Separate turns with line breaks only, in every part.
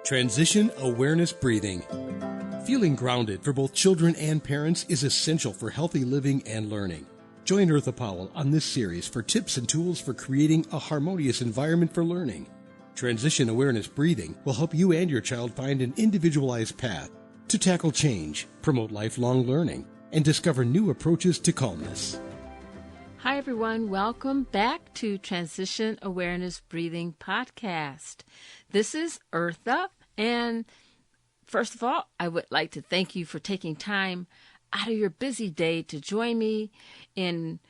Transition Awareness Breathing. Feeling grounded for both children and parents is essential for healthy living and learning. Join Eartha Powell on this series for tips and tools for creating a harmonious environment for learning. Transition Awareness Breathing will help you and your child find an individualized path to tackle change, promote lifelong learning, and discover new approaches to calmness.
Hi, everyone. Welcome back to Transition Awareness Breathing Podcast. This is Eartha, and first of all, I would like to thank you for taking time out of your busy day to join me in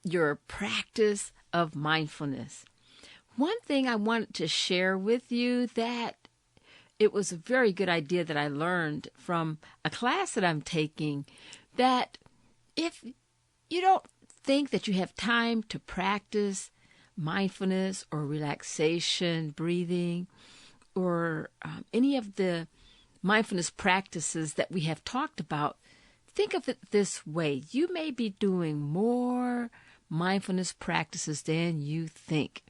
your practice of mindfulness. One thing I wanted to share with you that it was a very good idea that I learned from a class that I'm taking, that if you don't think that you have time to practice mindfulness or relaxation, breathing, or any of the mindfulness practices that we have talked about, think of it this way. You may be doing more mindfulness practices than you think.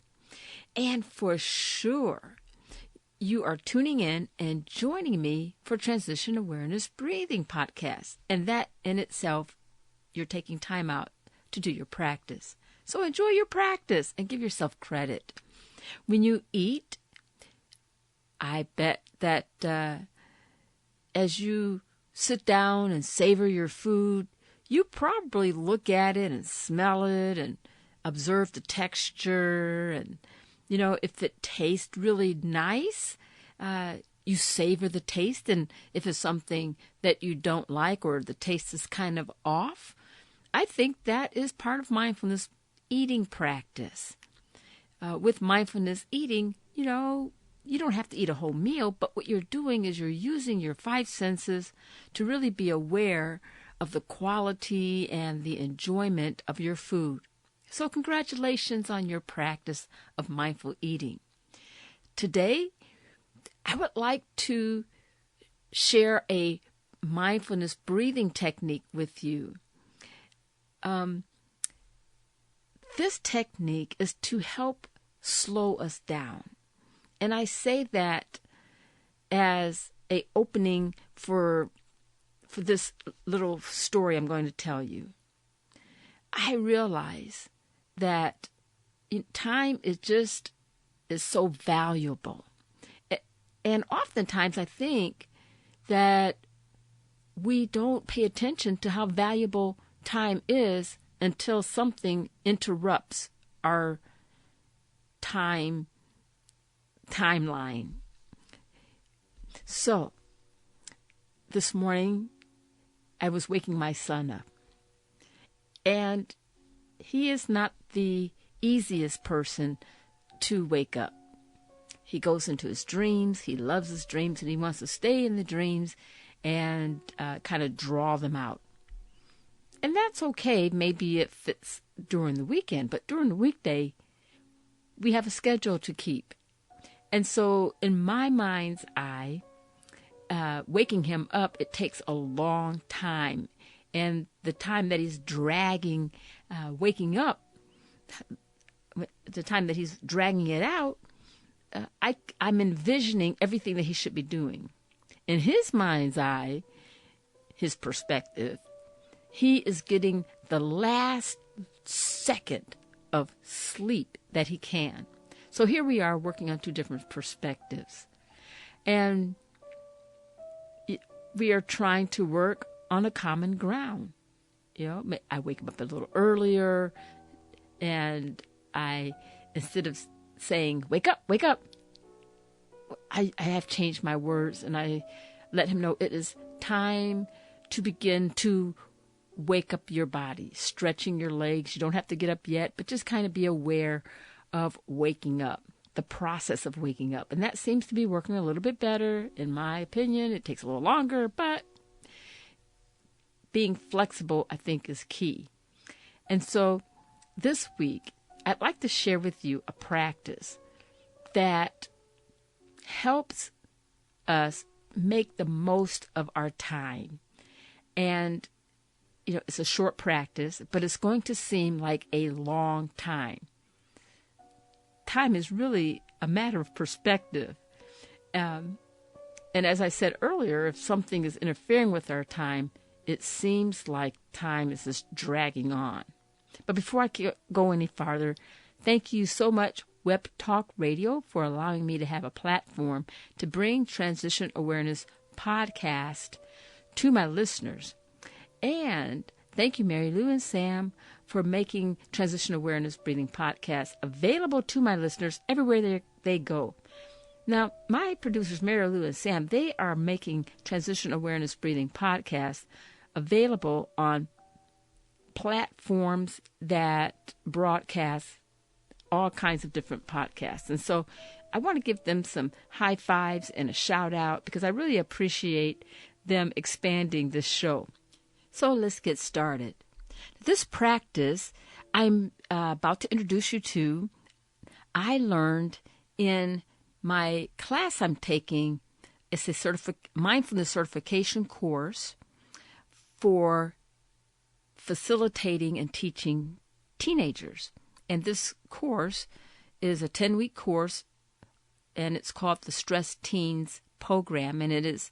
And for sure, you are tuning in and joining me for Transition Awareness Breathing Podcast. And that in itself, you're taking time out to do your practice. So enjoy your practice and give yourself credit. When you eat, I bet that as you sit down and savor your food, you probably look at it and smell it and observe the texture. And, you know, if it tastes really nice, you savor the taste. And if it's something that you don't like or the taste is kind of off, I think that is part of mindfulness eating practice. With mindfulness eating, you know, you don't have to eat a whole meal, but what you're doing is you're using your five senses to really be aware of the quality and the enjoyment of your food. So congratulations on your practice of mindful eating. Today, I would like to share a mindfulness breathing technique with you. This technique is to help slow us down. And I say that as an opening for this little story I'm going to tell you. I realize that time is so valuable. And oftentimes I think that we don't pay attention to how valuable time is until something interrupts our timeline. So, this morning, I was waking my son up. And he is not the easiest person to wake up. He goes into his dreams, he loves his dreams, and he wants to stay in the dreams and kind of draw them out. And that's okay. Maybe it fits during the weekend, but during the weekday, we have a schedule to keep. And so in my mind's eye, waking him up, it takes a long time. And the time that he's dragging, waking up, the time that he's dragging it out, I'm envisioning everything that he should be doing. In his mind's eye, his perspective, he is getting the last second of sleep that he can. So here we are working on two different perspectives. And we are trying to work on a common ground. You know, I wake him up a little earlier, and instead of saying, wake up, I have changed my words, and I let him know it is time to begin to wake up your body, stretching your legs. You don't have to get up yet, but just kind of be aware of waking up, the process of waking up. And that seems to be working a little bit better, in my opinion. It takes a little longer, but being flexible, I think, is key. And so this week, I'd like to share with you a practice that helps us make the most of our time. And you know, it's a short practice, but it's going to seem like a long time. Time is really a matter of perspective. And as I said earlier, if something is interfering with our time, it seems like time is just dragging on. But before I go any farther, thank you so much, Web Talk Radio, for allowing me to have a platform to bring Transition Awareness Podcast to my listeners. And thank you, Mary Lou and Sam, for making Transition Awareness Breathing Podcast available to my listeners everywhere they go. Now, my producers, Mary Lou and Sam, they are making Transition Awareness Breathing Podcast available on platforms that broadcast all kinds of different podcasts. And so I want to give them some high fives and a shout out because I really appreciate them expanding this show. So let's get started. This practice I'm about to introduce you to, I learned in my class I'm taking. It's a mindfulness certification course for facilitating and teaching teenagers. And this course is a 10-week course, and it's called the Stress Teens Program, and it is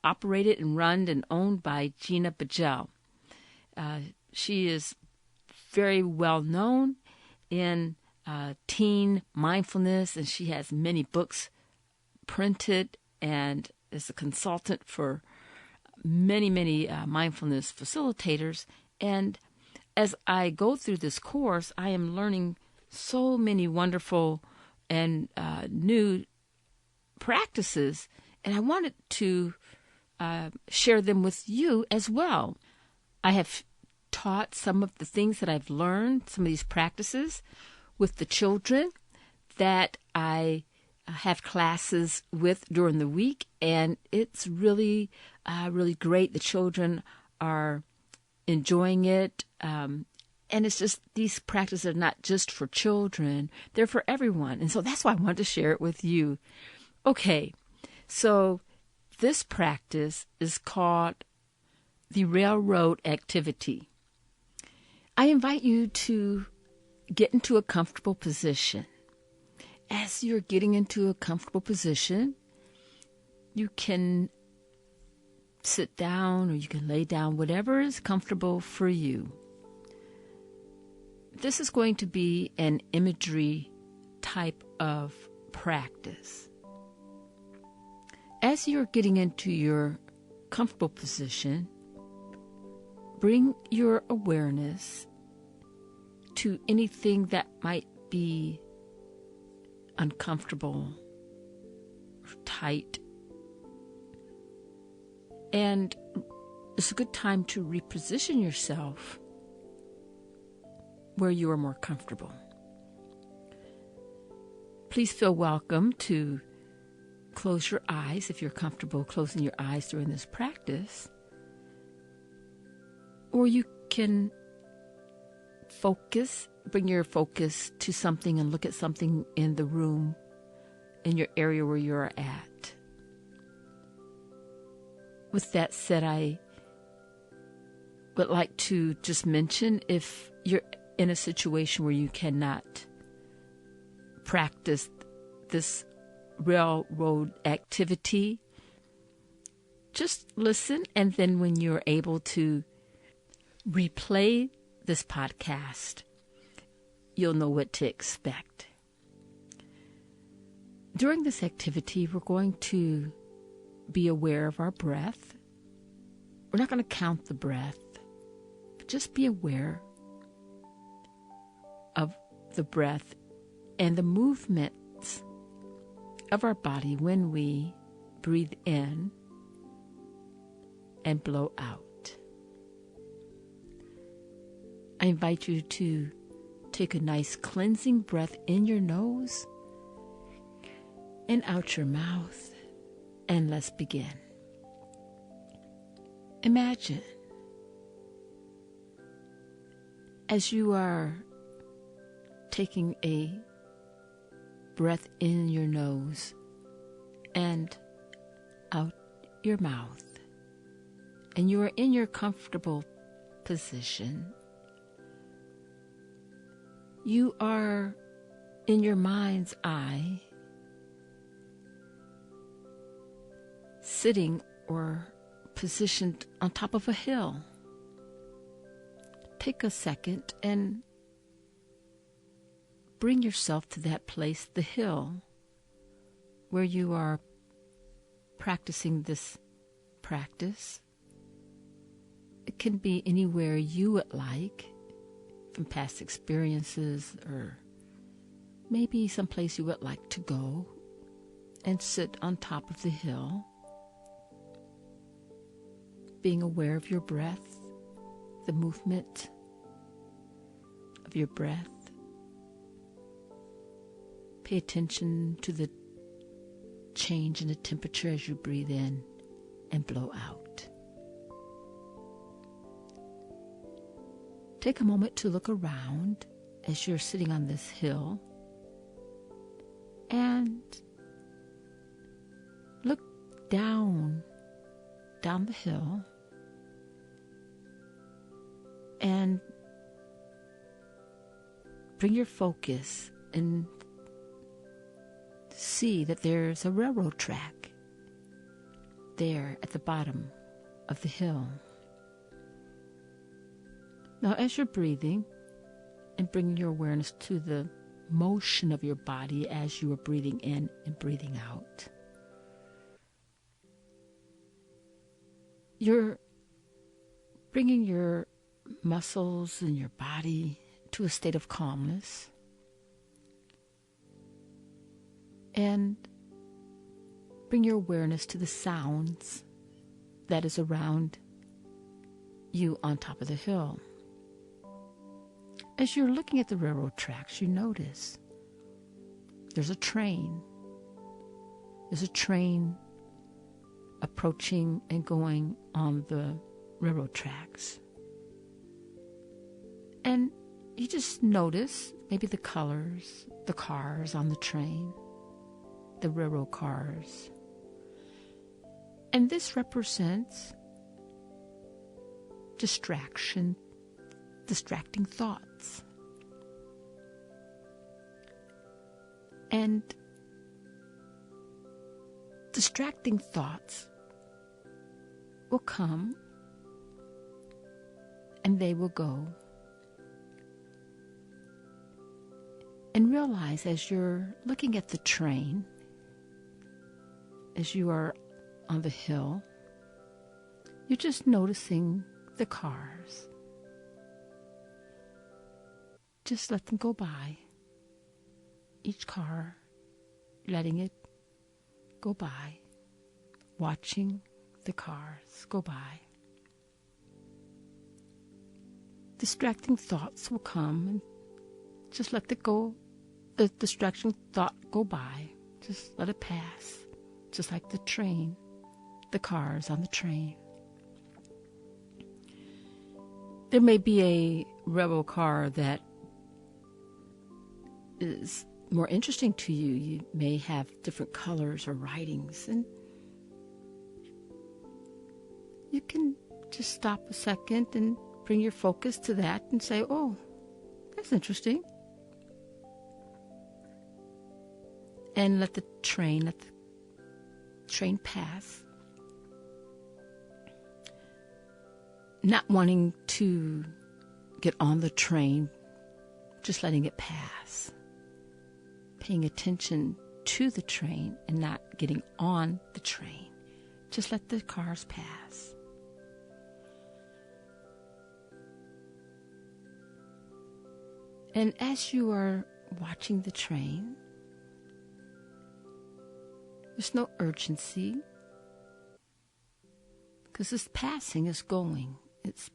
operated and run and owned by Gina Bagel. She is very well known in teen mindfulness, and she has many books printed and is a consultant for many mindfulness facilitators. And as I go through this course, I am learning so many wonderful and new practices, and I wanted to share them with you as well. I have taught some of the things that I've learned, some of these practices, with the children that I have classes with during the week, and it's really great. The children are enjoying it, and it's just these practices are not just for children, they're for everyone, and so that's why I wanted to share it with you. Okay, so this practice is called the railroad activity. I invite you to get into a comfortable position. As you're getting into a comfortable position, you can sit down or you can lay down, whatever is comfortable for you. This is going to be an imagery type of practice. As you're getting into your comfortable position, bring your awareness to anything that might be uncomfortable or tight. And it's a good time to reposition yourself where you are more comfortable. Please feel welcome to close your eyes if you're comfortable closing your eyes during this practice. Or you can bring your focus to something and look at something in the room, in your area where you're at. With that said, I would like to just mention, if you're in a situation where you cannot practice this railroad activity, just listen, and then when you're able to replay this podcast, you'll know what to expect. During this activity, we're going to be aware of our breath. We're not going to count the breath, but just be aware of the breath and the movements of our body when we breathe in and blow out. I invite you to take a nice cleansing breath in your nose and out your mouth, and let's begin. Imagine as you are taking a breath in your nose and out your mouth, and you are in your comfortable position. You are in your mind's eye sitting or positioned on top of a hill. Take a second and bring yourself to that place, the hill, where you are practicing this practice. It can be anywhere you would like, from past experiences, or maybe someplace you would like to go and sit on top of the hill, being aware of your breath, the movement of your breath. Pay attention to the change in the temperature as you breathe in and blow out. Take a moment to look around as you're sitting on this hill and look down the hill and bring your focus and see that there's a railroad track there at the bottom of the hill. Now, as you're breathing and bringing your awareness to the motion of your body as you are breathing in and breathing out, you're bringing your muscles and your body to a state of calmness and bring your awareness to the sounds that is around you on top of the hill. As you're looking at the railroad tracks, you notice there's a train. There's a train approaching and going on the railroad tracks. And you just notice maybe the colors, the cars on the train, the railroad cars. And this represents distracting thoughts. And distracting thoughts will come and they will go. And realize as you're looking at the train, as you are on the hill, you're just noticing the cars. Just let them go by. Each car, letting it go by. Watching the cars go by. Distracting thoughts will come and just let the distraction thought go by. Just let it pass. Just like the train, the cars on the train. There may be a railroad car that is more interesting to you. You may have different colors or writings, and you can just stop a second and bring your focus to that and say, oh, that's interesting. And let the train pass. Not wanting to get on the train, just letting it pass. Paying attention to the train and not getting on the train. Just let the cars pass. And as you are watching the train, there's no urgency because this passing is going. It's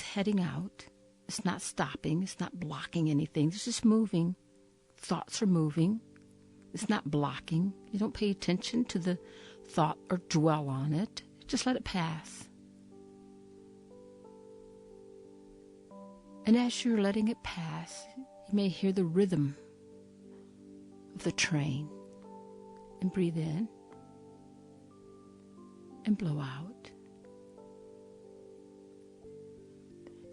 heading out. It's not stopping. It's not blocking anything. It's just moving. Thoughts are moving. It's not blocking. You don't pay attention to the thought or dwell on it. Just let it pass. And as you're letting it pass, you may hear the rhythm of the train. And breathe in and blow out.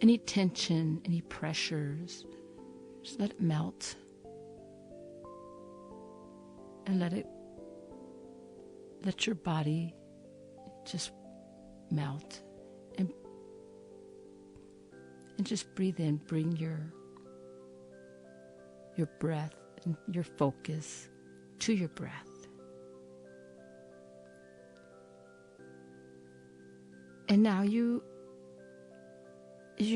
Any tension, any pressures, just let it melt. And let it let your body just melt and just breathe in. Bring your breath and your focus to your breath. And now as you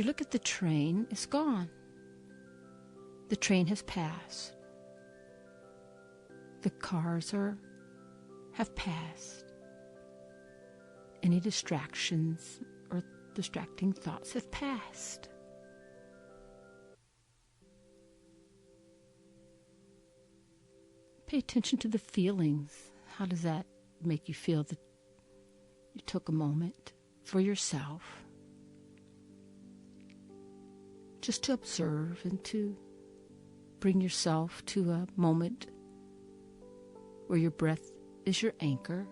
look at the train, it's gone. The train has passed. The cars have passed. Any distractions or distracting thoughts have passed. Pay attention to the feelings. How does that make you feel that you took a moment for yourself just to observe and to bring yourself to a moment where your breath is your anchor,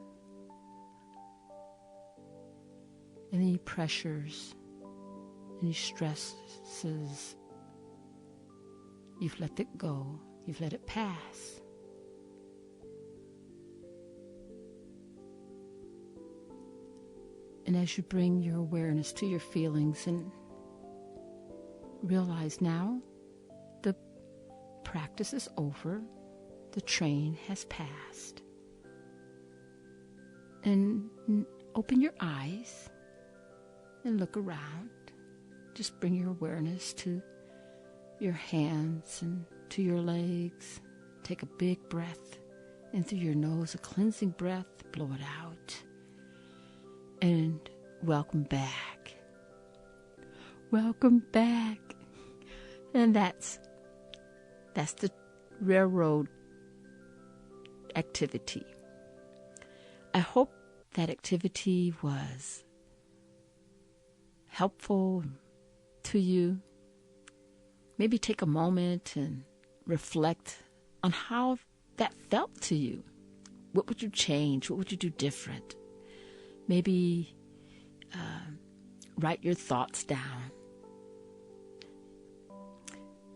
and any pressures, any stresses, you've let it go, you've let it pass. And as you bring your awareness to your feelings and realize now the practice is over, the train has passed. And open your eyes and look around. Just bring your awareness to your hands and to your legs. Take a big breath in through your nose, a cleansing breath, blow it out. And welcome back. Welcome back. And that's the railroad activity. I hope that activity was helpful to you. Maybe take a moment and reflect on how that felt to you. What would you change? What would you do different? Maybe write your thoughts down.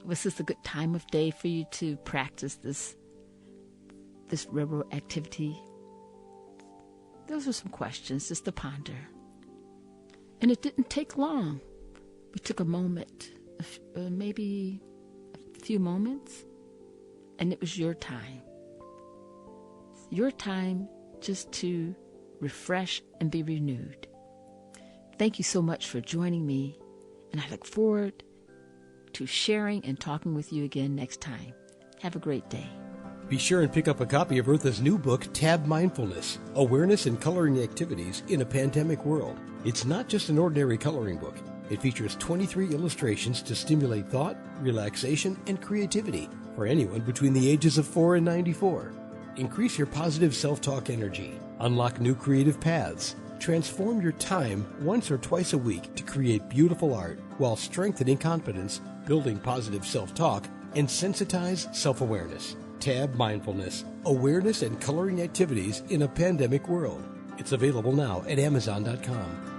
Was this a good time of day for you to practice this railroad activity? Those are some questions just to ponder. And it didn't take long. We took a moment, maybe a few moments, and it was your time. Your time just to refresh and be renewed. Thank you so much for joining me, and I look forward to sharing and talking with you again next time. Have a great day.
Be sure and pick up a copy of Eartha's new book, Tab Mindfulness, Awareness and Coloring Activities in a Pandemic World. It's not just an ordinary coloring book. It features 23 illustrations to stimulate thought, relaxation, and creativity for anyone between the ages of 4 and 94. Increase your positive self-talk energy, unlock new creative paths, transform your time once or twice a week to create beautiful art while strengthening confidence, building positive self-talk, and sensitize self-awareness. Tab Mindfulness, Awareness and Coloring Activities in a Pandemic World. It's available now at Amazon.com.